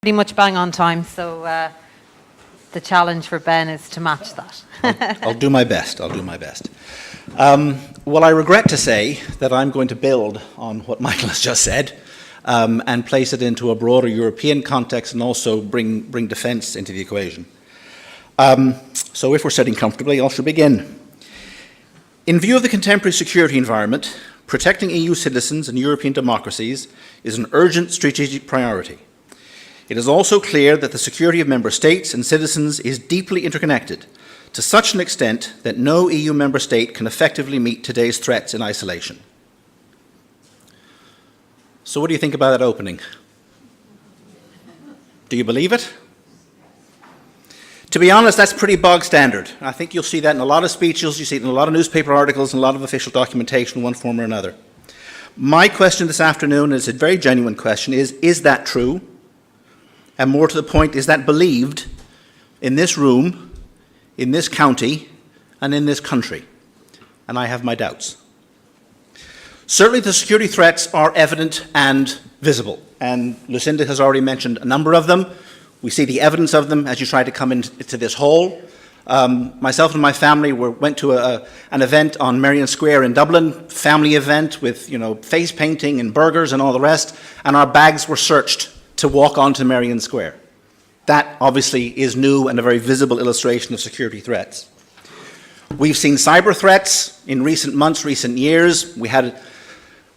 Pretty much bang on time, so the challenge for Ben is to match that. I'll do my best. Well, I regret to say that I'm going to build on what Michael has just said and place it into a broader European context and also bring defence into the equation. So if we're sitting comfortably, I shall begin. In view of the contemporary security environment, protecting EU citizens and European democracies is an urgent strategic priority. It is also clear that the security of member states and citizens is deeply interconnected to such an extent that no EU member state can effectively meet today's threats in isolation. So what do you think about that opening? Do you believe it? To be honest, that's pretty bog standard. I think you'll see that in a lot of speeches, you see it in a lot of newspaper articles, and a lot of official documentation in one form or another. My question this afternoon is a very genuine question, is that true? And more to the point, is that believed in this room, in this county, and in this country? And I have my doubts. Certainly the security threats are evident and visible, and Lucinda has already mentioned a number of them. We see the evidence of them as you try to come into this hall. Myself and my family went to an event on Merrion Square in Dublin, family event with face painting and burgers and all the rest, and our bags were searched to walk onto Merrion Square. That obviously is new and a very visible illustration of security threats. We've seen cyber threats in recent months, recent years. We had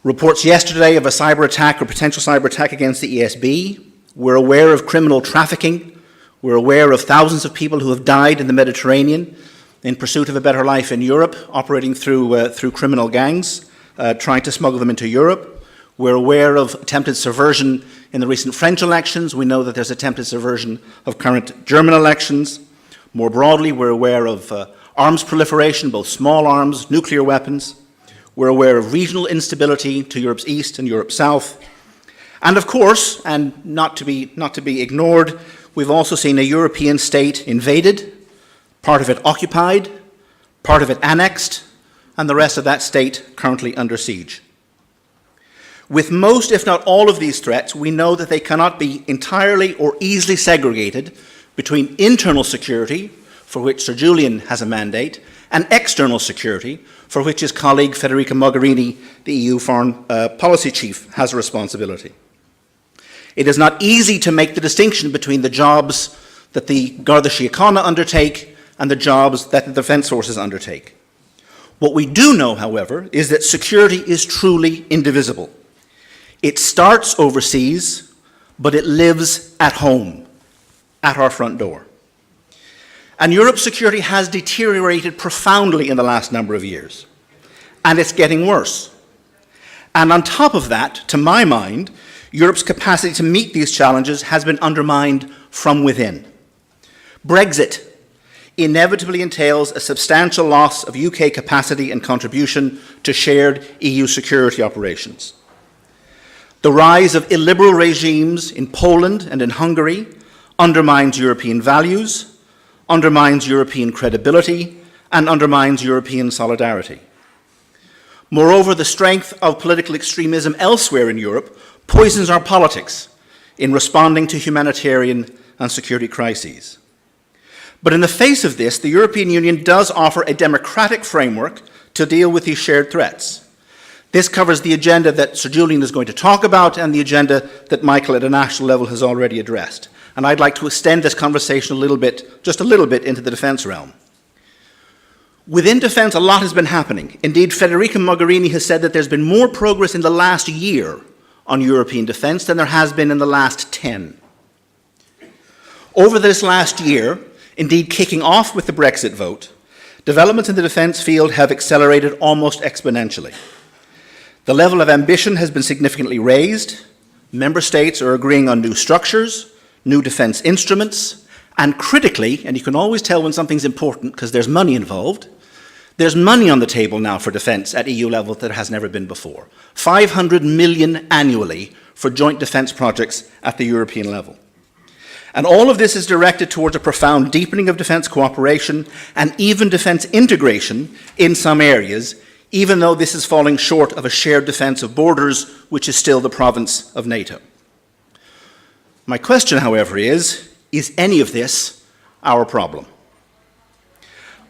reports yesterday of a cyber attack or potential cyber attack against the ESB. We're aware of criminal trafficking. We're aware of thousands of people who have died in the Mediterranean in pursuit of a better life in Europe, operating through criminal gangs, trying to smuggle them into Europe. We're aware of attempted subversion in the recent French elections. We know that there's attempted subversion of current German elections. More broadly, we're aware of arms proliferation, both small arms, nuclear weapons. We're aware of regional instability to Europe's east and Europe's south. And of course, and not to be ignored, we've also seen a European state invaded, part of it occupied, part of it annexed, and the rest of that state currently under siege. With most, if not all, of these threats, we know that they cannot be entirely or easily segregated between internal security, for which Sir Julian has a mandate, and external security, for which his colleague Federica Mogherini, the EU Foreign Policy Chief, has a responsibility. It is not easy to make the distinction between the jobs that the Garda Síochána undertake and the jobs that the defence forces undertake. What we do know, however, is that security is truly indivisible. It starts overseas, but it lives at home, at our front door. And Europe's security has deteriorated profoundly in the last number of years, and it's getting worse. And on top of that, to my mind, Europe's capacity to meet these challenges has been undermined from within. Brexit inevitably entails a substantial loss of UK capacity and contribution to shared EU security operations. The rise of illiberal regimes in Poland and in Hungary undermines European values, undermines European credibility, and undermines European solidarity. Moreover, the strength of political extremism elsewhere in Europe poisons our politics in responding to humanitarian and security crises. But in the face of this, the European Union does offer a democratic framework to deal with these shared threats. This covers the agenda that Sir Julian is going to talk about and the agenda that Michael at a national level has already addressed. And I'd like to extend this conversation just a little bit into the defence realm. Within defence, a lot has been happening. Indeed, Federica Mogherini has said that there's been more progress in the last year on European defence than there has been in the last 10. Over this last year, indeed kicking off with the Brexit vote, developments in the defence field have accelerated almost exponentially. The level of ambition has been significantly raised. Member states are agreeing on new structures, new defence instruments, and critically, and you can always tell when something's important because there's money involved, there's money on the table now for defence at EU level that has never been before. 500 million annually for joint defence projects at the European level. And all of this is directed towards a profound deepening of defence cooperation and even defence integration in some areas, even though this is falling short of a shared defence of borders, which is still the province of NATO. My question, however, is any of this our problem?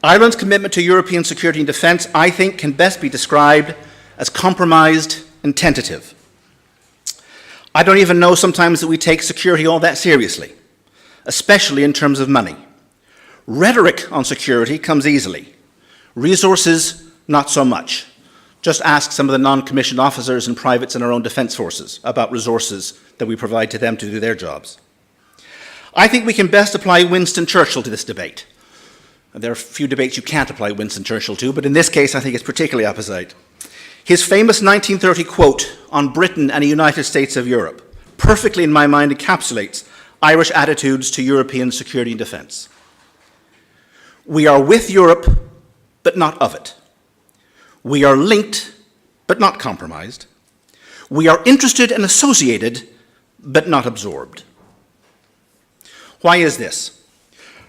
Ireland's commitment to European security and defence, I think, can best be described as compromised and tentative. I don't even know sometimes that we take security all that seriously, especially in terms of money. Rhetoric on security comes easily. Resources, not so much. Just ask some of the non-commissioned officers and privates in our own defence forces about resources that we provide to them to do their jobs. I think we can best apply Winston Churchill to this debate. There are a few debates you can't apply Winston Churchill to, but in this case I think it's particularly apposite. His famous 1930 quote on Britain and the United States of Europe perfectly, in my mind, encapsulates Irish attitudes to European security and defence. We are with Europe, but not of it. We are linked, but not compromised. We are interested and associated, but not absorbed. Why is this?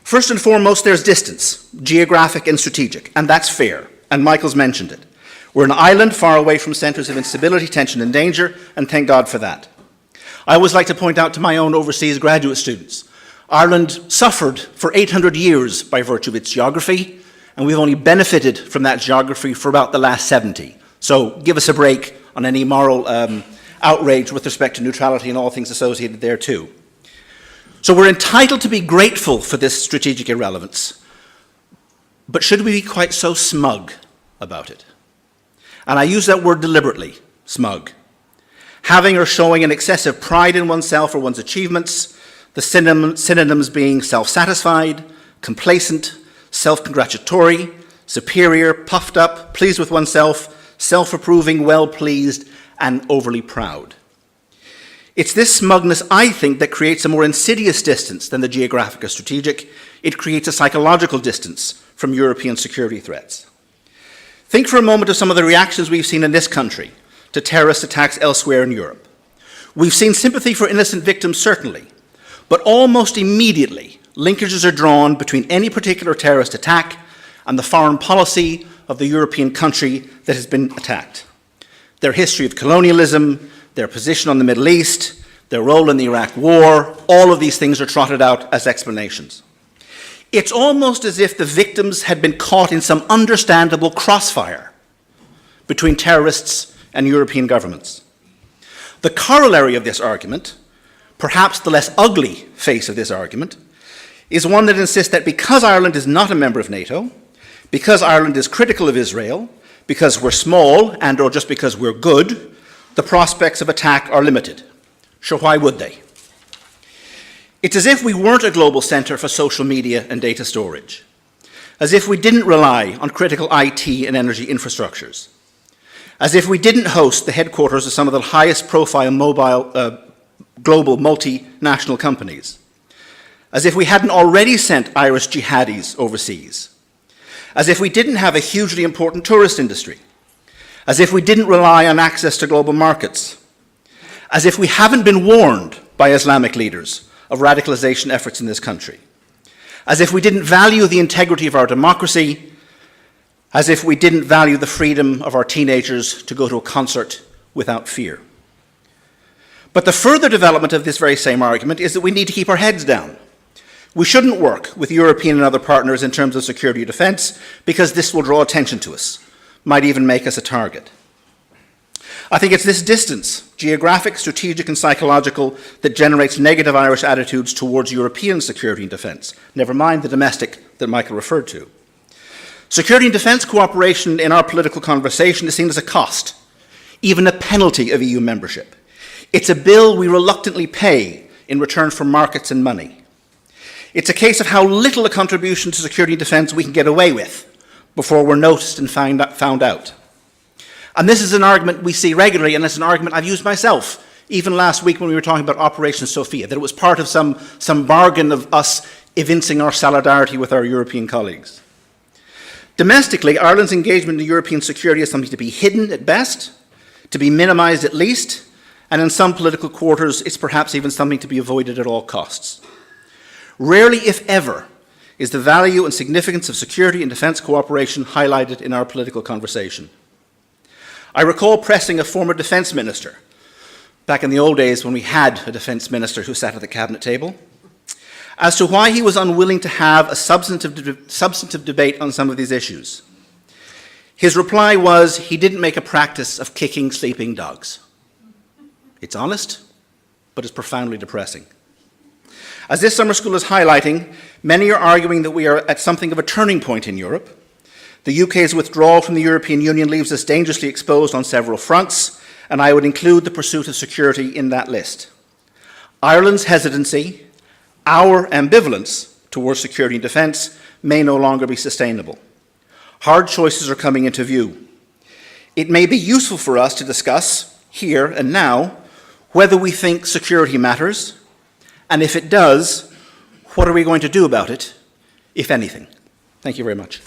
First and foremost, there's distance, geographic and strategic, and that's fair, and Michael's mentioned it. We're an island far away from centres of instability, tension and danger, and thank God for that. I always like to point out to my own overseas graduate students, Ireland suffered for 800 years by virtue of its geography, and we've only benefited from that geography for about the last 70. So give us a break on any moral outrage with respect to neutrality and all things associated there too. So we're entitled to be grateful for this strategic irrelevance, but should we be quite so smug about it? And I use that word deliberately, smug. Having or showing an excessive pride in oneself or one's achievements, the synonyms being self-satisfied, complacent, self-congratulatory, superior, puffed up, pleased with oneself, self-approving, well-pleased, and overly proud. It's this smugness, I think, that creates a more insidious distance than the geographic or strategic. It creates a psychological distance from European security threats. Think for a moment of some of the reactions we've seen in this country to terrorist attacks elsewhere in Europe. We've seen sympathy for innocent victims, certainly, but almost immediately, linkages are drawn between any particular terrorist attack and the foreign policy of the European country that has been attacked. Their history of colonialism, their position on the Middle East, their role in the Iraq War, all of these things are trotted out as explanations. It's almost as if the victims had been caught in some understandable crossfire between terrorists and European governments. The corollary of this argument, perhaps the less ugly face of this argument, is one that insists that because Ireland is not a member of NATO, because Ireland is critical of Israel, because we're small and or just because we're good, the prospects of attack are limited. Sure, why would they? It's as if we weren't a global centre for social media and data storage, as if we didn't rely on critical IT and energy infrastructures, as if we didn't host the headquarters of some of the highest profile global multinational companies, as if we hadn't already sent Irish jihadis overseas, as if we didn't have a hugely important tourist industry, as if we didn't rely on access to global markets, as if we haven't been warned by Islamic leaders of radicalization efforts in this country, as if we didn't value the integrity of our democracy, as if we didn't value the freedom of our teenagers to go to a concert without fear. But the further development of this very same argument is that we need to keep our heads down. We shouldn't work with European and other partners in terms of security or defence because this will draw attention to us, might even make us a target. I think it's this distance, geographic, strategic and psychological, that generates negative Irish attitudes towards European security and defence, never mind the domestic that Michael referred to. Security and defence cooperation in our political conversation is seen as a cost, even a penalty of EU membership. It's a bill we reluctantly pay in return for markets and money. It's a case of how little a contribution to security and defence we can get away with before we're noticed and found out. And this is an argument we see regularly, and it's an argument I've used myself, even last week when we were talking about Operation Sophia, that it was part of some bargain of us evincing our solidarity with our European colleagues. Domestically, Ireland's engagement in European security is something to be hidden at best, to be minimised at least, and in some political quarters, it's perhaps even something to be avoided at all costs. Rarely, if ever, is the value and significance of security and defence cooperation highlighted in our political conversation. I recall pressing a former defence minister back in the old days when we had a defence minister who sat at the cabinet table, as to why he was unwilling to have a substantive debate on some of these issues. His reply was he didn't make a practice of kicking sleeping dogs. It's honest, but it's profoundly depressing. As this summer school is highlighting, many are arguing that we are at something of a turning point in Europe. The UK's withdrawal from the European Union leaves us dangerously exposed on several fronts, and I would include the pursuit of security in that list. Ireland's hesitancy, our ambivalence towards security and defence, may no longer be sustainable. Hard choices are coming into view. It may be useful for us to discuss, here and now, whether we think security matters, and if it does, what are we going to do about it, if anything? Thank you very much.